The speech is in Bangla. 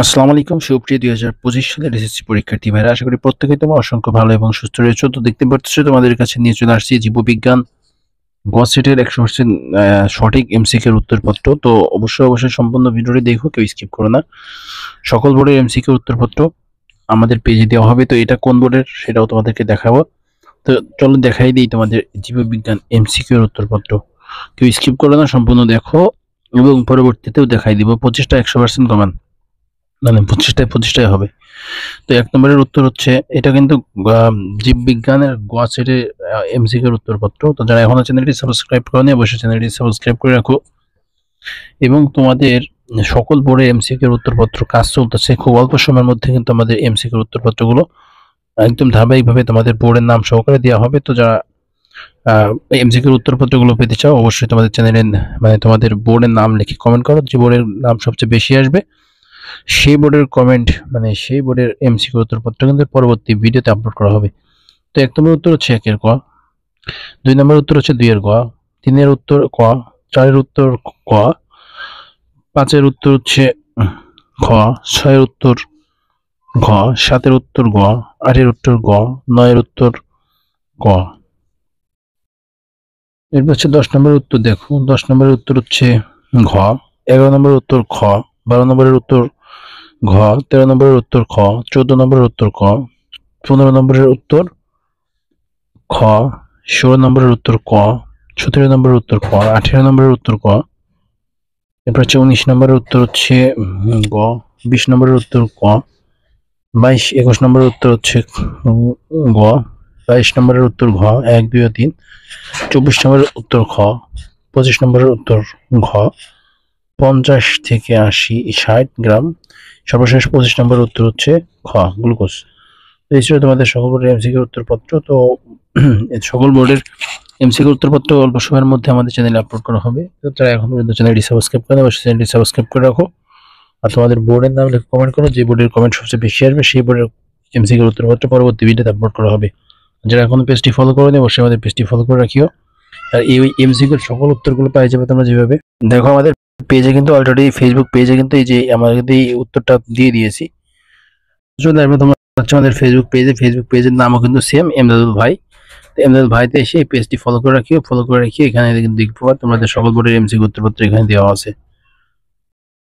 আসসালামু আলাইকুম সুপ্রিয় 2025 সালের এসএসসি পরীক্ষার্থী ভাইরা, আশা করি প্রত্যেকেই তোমরা অসংখ্য ভালো এবং সুস্থ রয়েছো। তো দেখতে পাচ্ছ তোমাদের কাছে নিয়ে চলে আসছি জীববিজ্ঞান গ সেটের 100% সঠিক এমসিকিউ এর উত্তরপত্র। তো অবশ্যই সম্পূর্ণ ভিডিওটি দেখো, কেউ স্কিপ করো না। সকল বোর্ডের এমসিকিউ উত্তরপত্র আমাদের পেজে দেওয়া হবে। তো এটা কোন বোর্ডের সেটাও তোমাদেরকে দেখাবো। তো চলো দেখাই দিই তোমাদের জীববিজ্ঞান এমসিকিউ এর উত্তরপত্র। কেউ স্কিপ করো না, সম্পূর্ণ দেখো এবং পরবর্তীতেও দেখাই দিব। 25টা 100% কমান, মানে 25টায় হবে। তো 1 নম্বরের উত্তর হচ্ছে, এটা কিন্তু জীববিজ্ঞানের গ সেটের এমসিকিউ এর উত্তরপত্র। তো যারা এখনো চ্যানেলটি সাবস্ক্রাইব করোনি অবশ্যই চ্যানেলটি সাবস্ক্রাইব করে রাখো। এবং তোমাদের সকল বোর্ডের এমসিকিউ এর উত্তরপত্র কাজ চলতেছে, খুব অল্প সময়ের মধ্যে কিন্তু আমাদের এমসিকিউ এর উত্তরপত্রগুলো একদম ধারাবাহিকভাবে তোমাদের বোর্ডের নাম সহকারে দেওয়া হবে। তো যারা এমসিকিউ এর উত্তরপত্রগুলো পেতে চাও অবশ্যই তোমাদের চ্যানেলে মানে তোমাদের বোর্ডের নাম লিখে কমেন্ট করো। যে বোর্ডের নাম সবচেয়ে বেশি আসবে সেই বোর্ডের কমেন্ট, মানে সেই বোর্ডের এমসিকিউ উত্তরপত্র কিন্তু পরবর্তী ভিডিওতে আপলোড করা হবে। তো 1 নম্বর উত্তর হচ্ছে 1 এর ক, 2 নম্বর উত্তর হচ্ছে 2 এর ক, 3 এর উত্তর ক, 4 এর উত্তর ক, 5 এর উত্তর হচ্ছে খ, 6 এর উত্তর ঘ, 7 এর উত্তর গ, 8 এর উত্তর গ, 9 এর উত্তর গ। এরপর হচ্ছে 10 নম্বরের উত্তর দেখো, 10 নম্বরের উত্তর হচ্ছে ঘ, 11 নম্বরের উত্তর খ, 12 নম্বরের উত্তর ঘ, 13 নম্বরের উত্তর খ, 14 নম্বরের উত্তর ক, 15 নম্বরের উত্তর খ, 16 নম্বরের উত্তর ক, 17 নম্বরের উত্তর খ, 18 নম্বরের উত্তর ক। এরপর হচ্ছে 19 নম্বরের উত্তর হচ্ছে গ, 20 নম্বরের উত্তর ক, 22 21 নম্বরের উত্তর হচ্ছে গ, 22 নম্বরের উত্তর ঘ 1 2 ও 3, 24 নম্বরের উত্তর খ, 25 নম্বরের উত্তর ঘ 50 থেকে 80 60 গ্রাম, সর্বশেষ 25 নম্বরের উত্তর হচ্ছে খ গ্লুকোজ। এই ছিল তোমাদের সকল বোর্ডের এমসিকিউ উত্তরপত্র। তো সকল বোর্ডের এমসিকিউ উত্তরপত্র অল্প সময়ের মধ্যে আমাদের চ্যানেলে আপলোড করা হবে। তো যারা এখন পর্যন্ত চ্যানেলটি সাবস্ক্রাইব করেন অবশ্যই চ্যানেলটি সাবস্ক্রাইব করে রাখো। আর তোমাদের বোর্ডের নাম লিখে কমেন্ট করো, যে বোর্ডের কমেন্ট সবচেয়ে বেশি আসবে সেই বোর্ডের এমসিকিউ উত্তরপত্র পরবর্তী ভিডিওতে আপলোড করা হবে। যারা এখনো পেজটি ফলো করোনি অবশ্যই আমাদের পেজটি ফলো করে রাখিও। আর এই এমসিকিউর সকল উত্তরগুলো পাই যাবে তোমরা যেভাবে দেখো আমাদের পেজে, কিন্তু অলরেডি ফেসবুক পেজে কিন্তু এই যে আমরা কিন্তু এই উত্তরটা দিয়ে দিয়েছি। যদি তোমরা আমাদের ফেসবুক পেজের নামও কিন্তু সেম, এমদাদুল ভাই। এমদাদুল ভাইতে এসে এই পেজটি ফলো করে রাখিও। ফলো করে রাখিও, এখানে কিন্তু দেখবো তোমাদের সকল বোর্ডের এমসিকিউ উত্তরপত্র এখানে দেওয়া আছে।